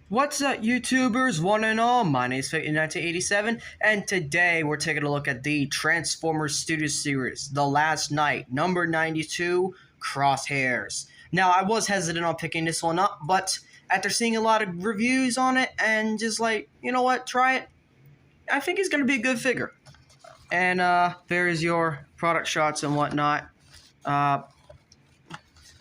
What's up, YouTubers, one and all? My name is Fit1987, and today we're taking a look at the Transformers Studio Series, The Last Night, number 92, Crosshairs. Now, I was hesitant on picking this one up, but after seeing a lot of reviews on it, and just like, you know what, try it, I think it's going to be a good figure. And, there's your product shots and whatnot.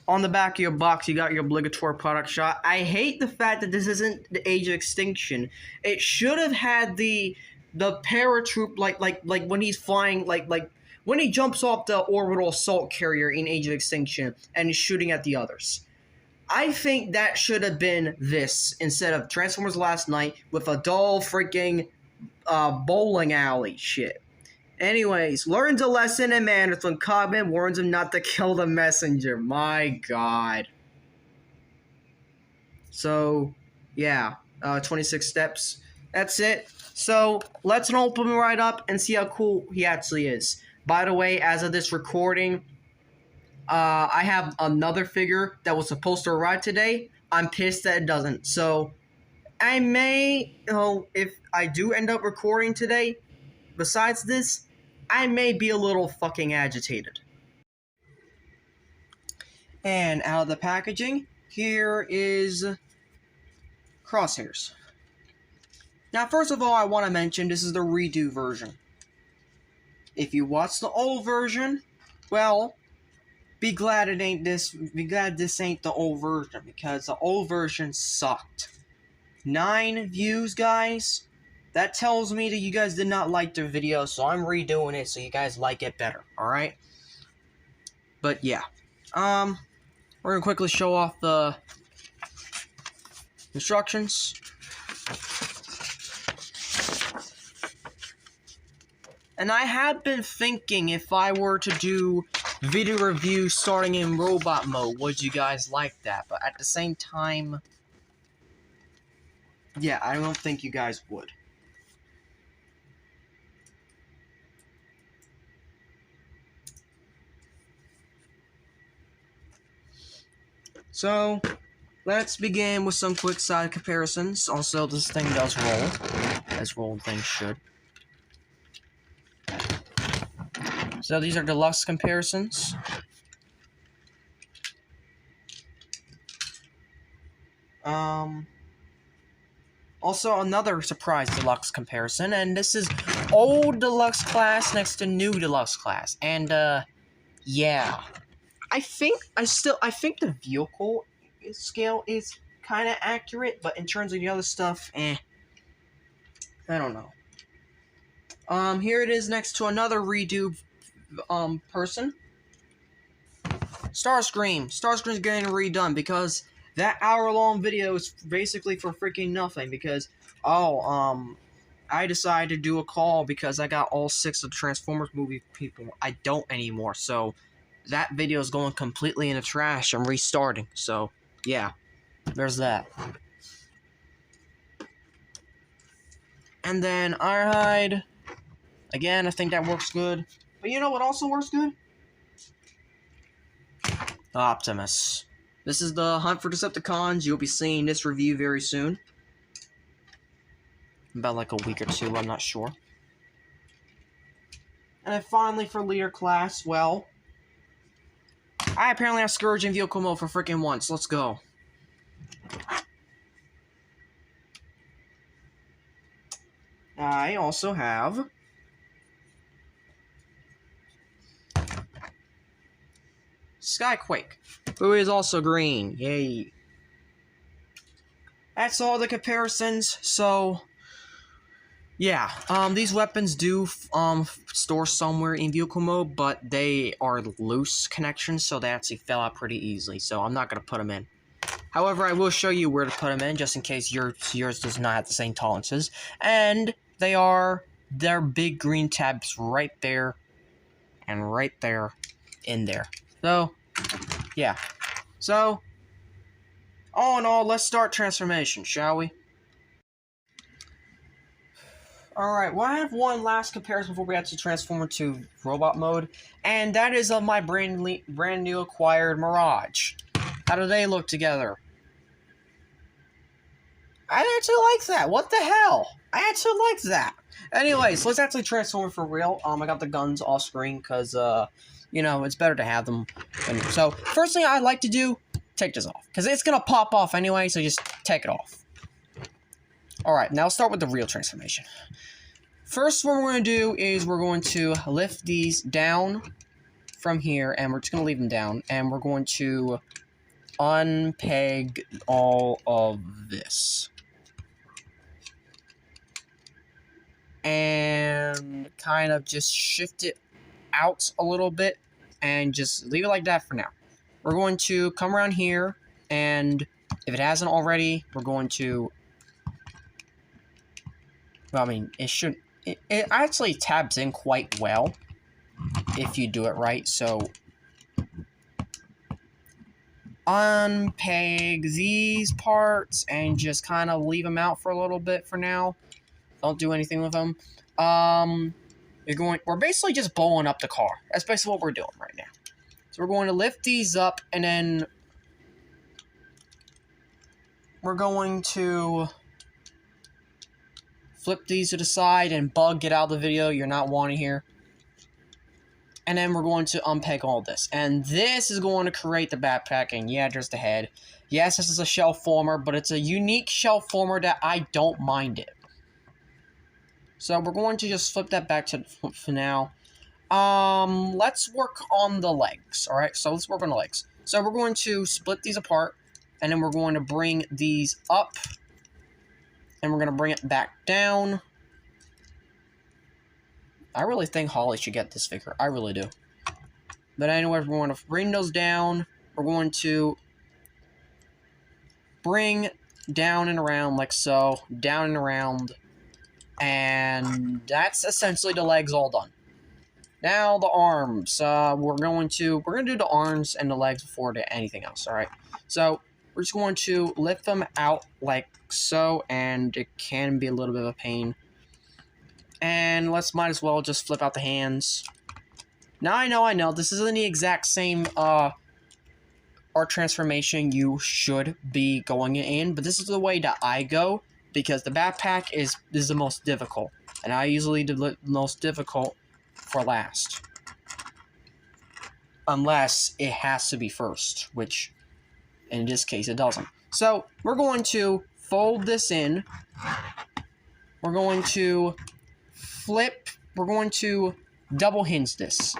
On the back of your box, you got your obligatory product shot. I hate the fact that this isn't the Age of Extinction. It should have had the paratroop, like when he's flying, like when he jumps off the orbital assault carrier in Age of Extinction and is shooting at the others. I think that should have been this instead of Transformers Last Night with a dull freaking bowling alley shit. Anyways, learns a lesson in manners when Cogman warns him not to kill the messenger. My god. So, yeah, 26 steps. That's it. So, let's open him right up and see how cool he actually is. By the way, as of this recording, I have another figure that was supposed to arrive today. I'm pissed that it doesn't. So, I may, if I do end up recording today, besides this, I may be a little fucking agitated. And out of the packaging, here is Crosshairs. Now, first of all, I want to mention this is the redo version. If you watch the old version, well, be glad it ain't this. Be glad this ain't the old version, because the old version sucked. 9 views, guys. That tells me that you guys did not like the video, so I'm redoing it so you guys like it better, alright? But yeah. We're gonna quickly show off the instructions. And I have been thinking if I were to do video reviews starting in robot mode, would you guys like that? But at the same time, yeah, I don't think you guys would. So, let's begin with some quick side comparisons. Also, this thing does roll, as rolled things should. So, these are deluxe comparisons. Also, another surprise deluxe comparison, and this is old deluxe class next to new deluxe class. And, yeah. I think the vehicle scale is kind of accurate, but in terms of the other stuff, I don't know. Here it is next to another redo, person. Starscream. Starscream's getting redone because that hour-long video is basically for freaking nothing because, I decided to do a call because I got all 6 of the Transformers movie people. I don't anymore, so that video is going completely in the trash. I'm restarting, so yeah, there's that. And then Ironhide, again, I think that works good. But you know what also works good? Optimus. This is the Hunt for Decepticons. You'll be seeing this review very soon. About like a week or 2, I'm not sure. And then finally for leader class, well, I apparently have Scourge in vehicle mode for freaking once. Let's go. I also have Skyquake, who is also green. Yay. That's all the comparisons, so yeah, these weapons do store somewhere in vehicle mode, but they are loose connections, so they actually fell out pretty easily, so I'm not going to put them in. However, I will show you where to put them in, just in case yours does not have the same tolerances. And they're big green tabs right there, and right there, in there. So, yeah. So, all in all, let's start transformation, shall we? Alright, well I have one last comparison before we actually transform into robot mode, and that is of my brand new acquired Mirage. How do they look together? I actually like that. What the hell? I actually like that. Anyways, let's actually transform for real. I got the guns off screen because, you know, it's better to have them. So, first thing I'd like to do, take this off. Because it's going to pop off anyway, so just take it off. Alright, now let's start with the real transformation. First, what we're going to do is we're going to lift these down from here, and we're just going to leave them down, and we're going to unpeg all of this. And kind of just shift it out a little bit, and just leave it like that for now. We're going to come around here, and if it hasn't already, we're going to... Well, I mean, it shouldn't... It actually tabs in quite well if you do it right, so unpeg these parts and just kind of leave them out for a little bit for now. Don't do anything with them. We're basically just blowing up the car. That's basically what we're doing right now. So we're going to lift these up, and then we're going to flip these to the side, and Bug, get out of the video. You're not wanting here. And then we're going to unpeg all this. And this is going to create the backpack. And yeah, there's the head. Yes, this is a shell former, but it's a unique shell former that I don't mind it. So we're going to just flip that back to for now. Let's work on the legs. Alright, so let's work on the legs. So we're going to split these apart. And then we're going to bring these up. And we're going to bring it back down. I really think Holly should get this figure. I really do. But anyway, we're going to bring those down. We're going to bring down and around like so. Down and around. And that's essentially the legs all done. Now the arms. We're going to do the arms and the legs before anything else. Alright. So we're just going to lift them out like so, and it can be a little bit of a pain. And might as well just flip out the hands. Now I know, this isn't the exact same art transformation you should be going in, but this is the way that I go, because the backpack is the most difficult, and I usually do the most difficult for last. Unless it has to be first, which in this case it doesn't. So we're going to fold this in. We're going to flip. We're going to double hinge this.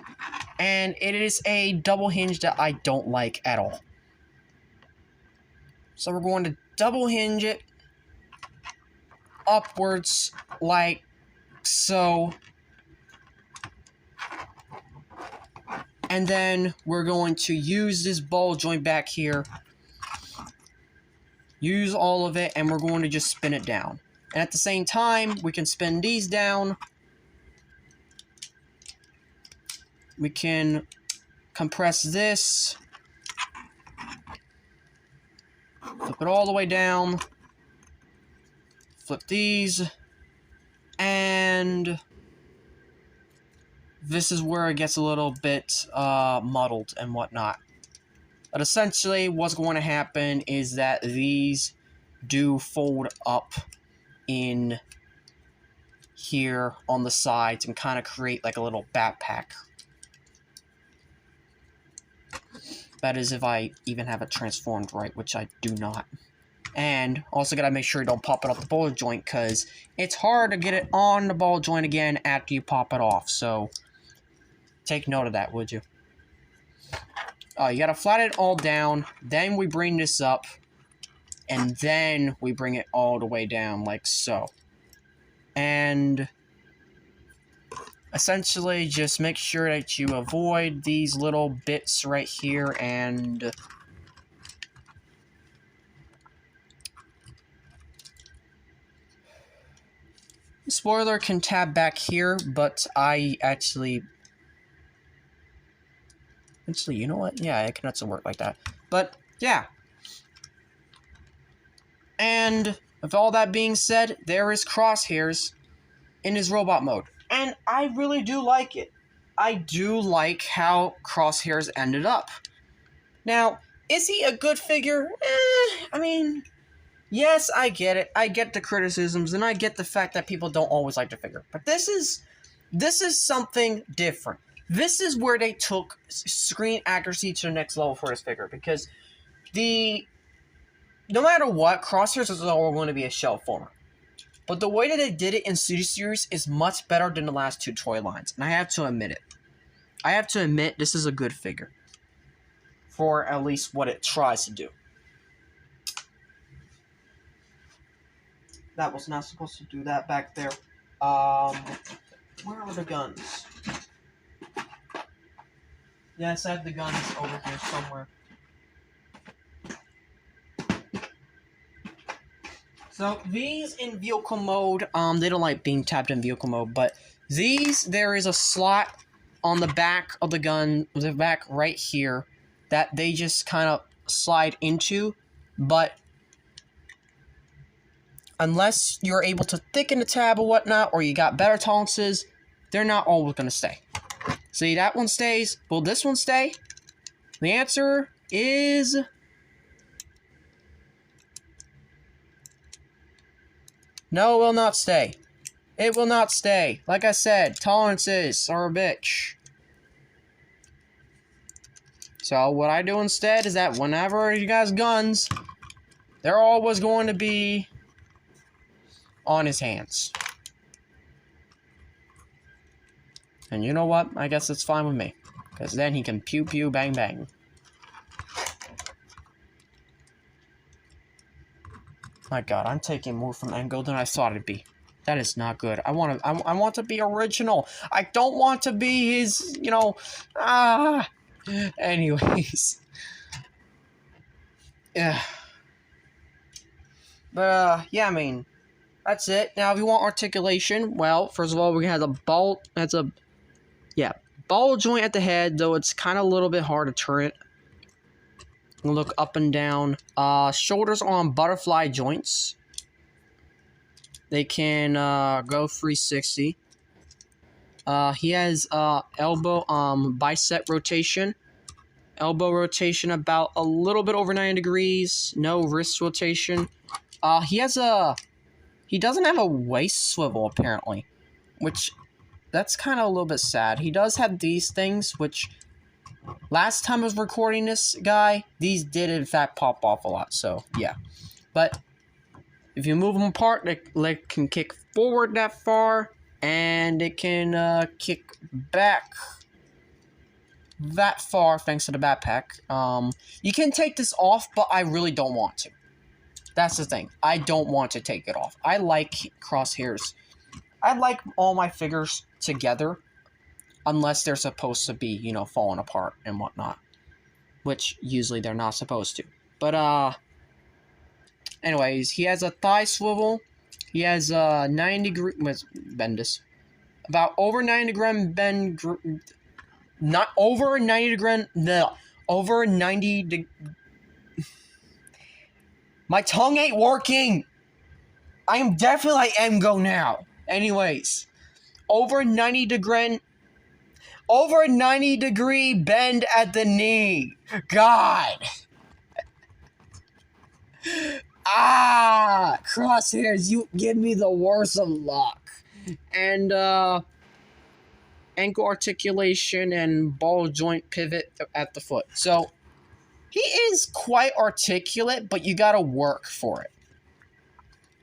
And it is a double hinge that I don't like at all. So we're going to double hinge it upwards like so. And then we're going to use this ball joint back here. Use all of it, and we're going to just spin it down. And at the same time, we can spin these down. We can compress this. Flip it all the way down. Flip these. And this is where it gets a little bit muddled and whatnot. But essentially, what's going to happen is that these do fold up in here on the sides and kind of create like a little backpack. That is if I even have it transformed right, which I do not. And also gotta make sure you don't pop it off the ball joint, because it's hard to get it on the ball joint again after you pop it off. So take note of that, would you? You gotta flatten it all down, then we bring this up, and then we bring it all the way down, like so. And essentially, just make sure that you avoid these little bits right here, and spoiler can tab back here, but I actually, you know what? Yeah, it can also work like that. But, yeah. And, with all that being said, there is Crosshairs in his robot mode. And I really do like it. I do like how Crosshairs ended up. Now, is he a good figure? I mean, Yes, I get it. I get the criticisms, and I get the fact that people don't always like the figure. But this is something different. This is where they took screen accuracy to the next level for this figure, because no matter what, Crosshairs is always going to be a shell former. But the way that they did it in City Series is much better than the last two toy lines, and I have to admit it. I have to admit this is a good figure, for at least what it tries to do. That was not supposed to do that back there. Where are the guns? Yes, I have the guns over here somewhere. So these in vehicle mode, they don't like being tapped in vehicle mode, but these, there is a slot on the back of the gun, the back right here, that they just kind of slide into, but unless you're able to thicken the tab or whatnot, or you got better tolerances, they're not always going to stay. See, that one stays. Will this one stay? The answer is... no, it will not stay. It will not stay. Like I said, tolerances are a bitch. So what I do instead is that whenever you guys guns, they're always going to be on his hands. And you know what? I guess it's fine with me. Because then he can pew pew bang bang. My god, I'm taking more from angle than I thought it'd be. That is not good. I want to be original. I don't want to be his, you know, anyways. Yeah. But, yeah, I mean, that's it. Now, if you want articulation, well, first of all, we have a ball, ball joint at the head, though it's kind of a little bit hard to turn it. Look up and down. Shoulders on butterfly joints. They can go 360. He has elbow bicep rotation. Elbow rotation about a little bit over 90 degrees. No wrist rotation. He doesn't have a waist swivel apparently, which that's kind of a little bit sad. He does have these things, which last time I was recording this guy, these did in fact pop off a lot, so yeah. But if you move them apart, the leg can kick forward that far, and it can kick back that far thanks to the backpack. You can take this off, but I really don't want to. That's the thing. I don't want to take it off. I like crosshairs. I like all my figures together. Unless they're supposed to be, you know, falling apart and whatnot. Which, usually, they're not supposed to. But, anyways, he has a thigh swivel. He has a 90-degree... bend this. About over 90-degree bend... not over 90-degree... No. Over 90... My tongue ain't working! I am definitely like Emgo now. Anyways. Over 90-degree... over 90-degree bend at the knee. God. Crosshairs, you give me the worst of luck. And, ankle articulation and ball joint pivot at the foot. So, he is quite articulate, but you gotta work for it.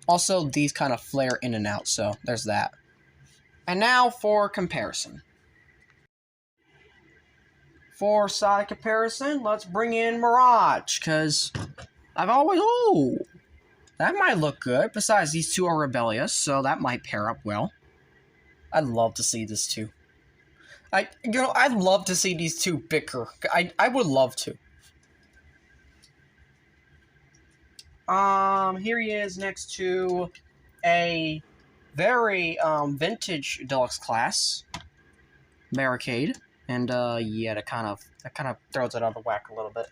Also, these kind of flare in and out, so there's that. And now for comparison. For side comparison, let's bring in Mirage, because I've always... oh, that might look good. Besides, these two are rebellious, so that might pair up well. I'd love to see this too. I'd love to see these two bicker. I would love to. Here he is next to a very, vintage Deluxe class. Barricade. And, yeah, that kind of throws it out of whack a little bit.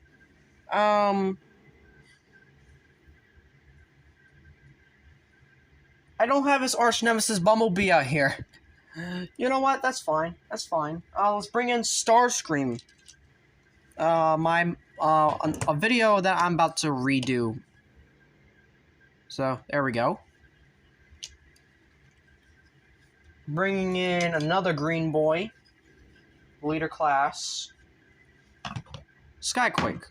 I don't have his arch nemesis Bumblebee out here. You know what? That's fine. That's fine. Let's bring in Starscream. A video that I'm about to redo. So, there we go. Bringing in another green boy. Leader class. Skyquake.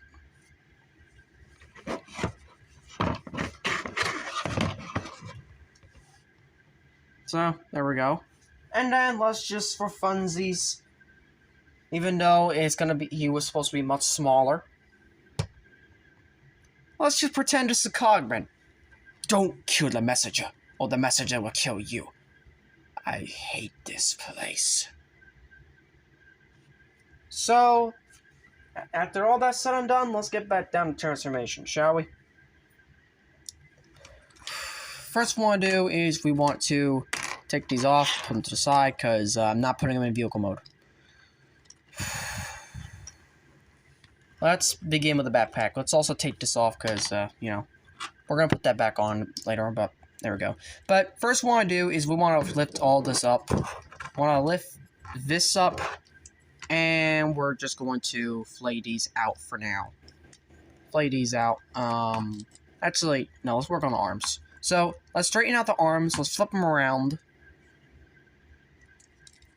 So, there we go. And then let's just, for funsies, even though it's gonna be, he was supposed to be much smaller, let's just pretend it's a Cogman. Don't kill the messenger, or the messenger will kill you. I hate this place. So, after all that's said and done, let's get back down to transformation, shall we? First we want to do is we want to take these off, put them to the side, because I'm not putting them in vehicle mode. Let's begin with the backpack. Let's also take this off, because, you know, we're going to put that back on later, but there we go. But first what we want to do is we want to lift all this up. We want to lift this up, and we're just going to flay these out for now. Flay these out. Actually, no, let's work on the arms. So, let's straighten out the arms, let's flip them around,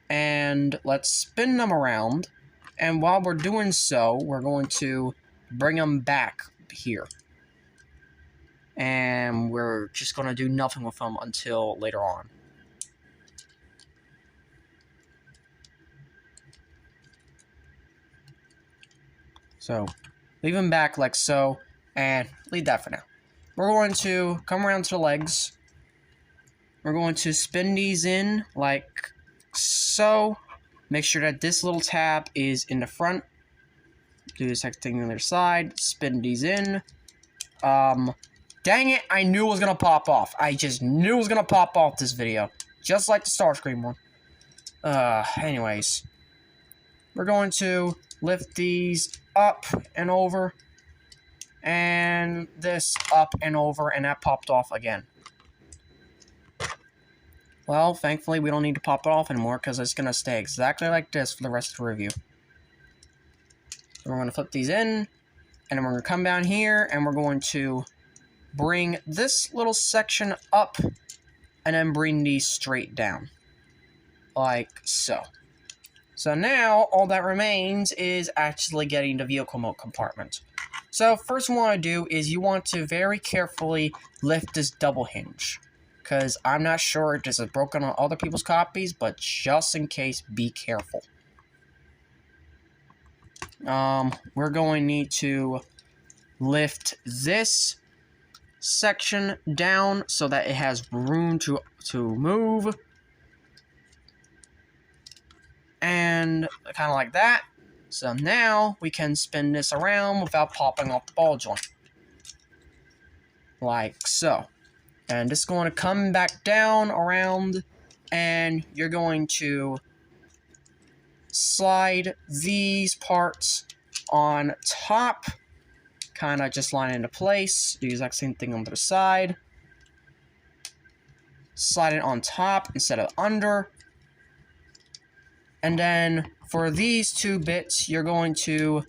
and let's spin them around, and while we're doing so, we're going to bring them back here. And we're just going to do nothing with them until later on. So, leave them back like so, and leave that for now. We're going to come around to the legs. We're going to spin these in like so. Make sure that this little tab is in the front. Do the second thing on the other side. Spin these in. Dang it, I knew it was going to pop off. I just knew it was going to pop off this video. Just like the Starscream one. Anyways. We're going to lift these up and over. And this up and over, and that popped off again. Well, thankfully, we don't need to pop it off anymore, because it's going to stay exactly like this for the rest of the review. So we're going to flip these in, and then we're going to come down here, and we're going to bring this little section up, and then bring these straight down. Like so. So now, all that remains is actually getting the vehicle mode compartment. So, first what you want to do is you want to very carefully lift this double hinge. Because I'm not sure if this is broken on other people's copies, but just in case, be careful. We're going to need to lift this section down so that it has room to move. And kind of like that. So now we can spin this around without popping off the ball joint. Like so. And this is going to come back down around, and you're going to slide these parts on top. Kind of just line into place. Do the exact same thing on the other side. Slide it on top instead of under. And then for these two bits, you're going to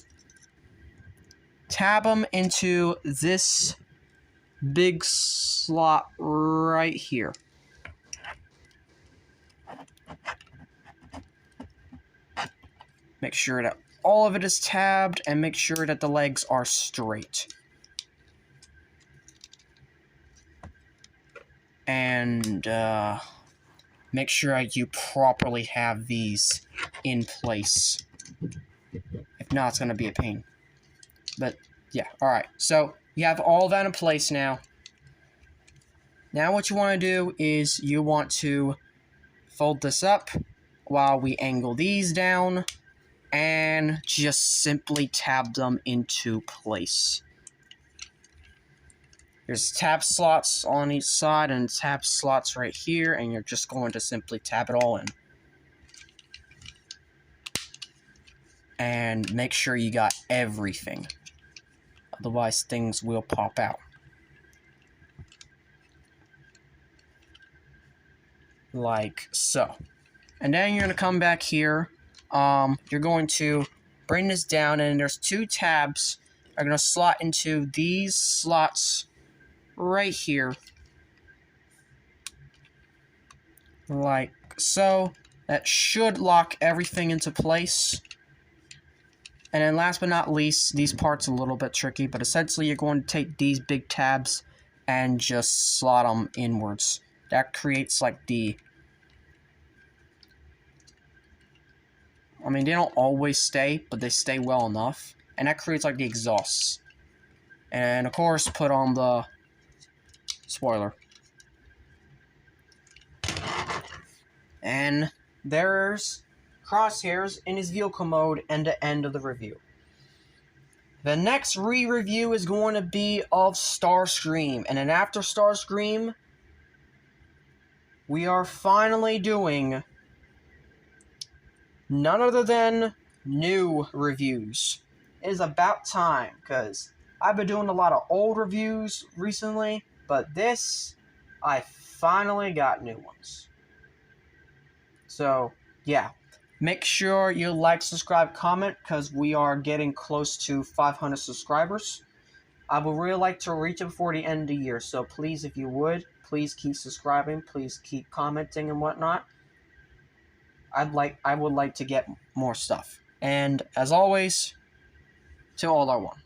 tab them into this big slot right here. Make sure that all of it is tabbed, and make sure that the legs are straight. And, make sure you properly have these in place. If not, it's going to be a pain. But, yeah, alright. So, you have all that in place now. Now what you want to do is you want to fold this up while we angle these down and just simply tab them into place. There's tab slots on each side and tab slots right here, and you're just going to simply tab it all in. And make sure you got everything. Otherwise, things will pop out. Like so. And then you're going to come back here. You're going to bring this down, and there's two tabs that are going to slot into these slots right here. Like so. That should lock everything into place. And then last but not least, these parts are a little bit tricky, but essentially you're going to take these big tabs and just slot them inwards. That creates like the... I mean, they don't always stay, but they stay well enough. And that creates like the exhausts. And of course, put on the spoiler. And there's Crosshairs in his vehicle mode and the end of the review. The next re-review is going to be of Starscream. And then after Starscream, we are finally doing none other than new reviews. It is about time, because I've been doing a lot of old reviews recently, but this, I finally got new ones. So, yeah. Make sure you like, subscribe, comment, because we are getting close to 500 subscribers. I would really like to reach it before the end of the year, so please, if you would, please keep subscribing, please keep commenting and whatnot. I would like to get more stuff. And, as always, Til All Are One.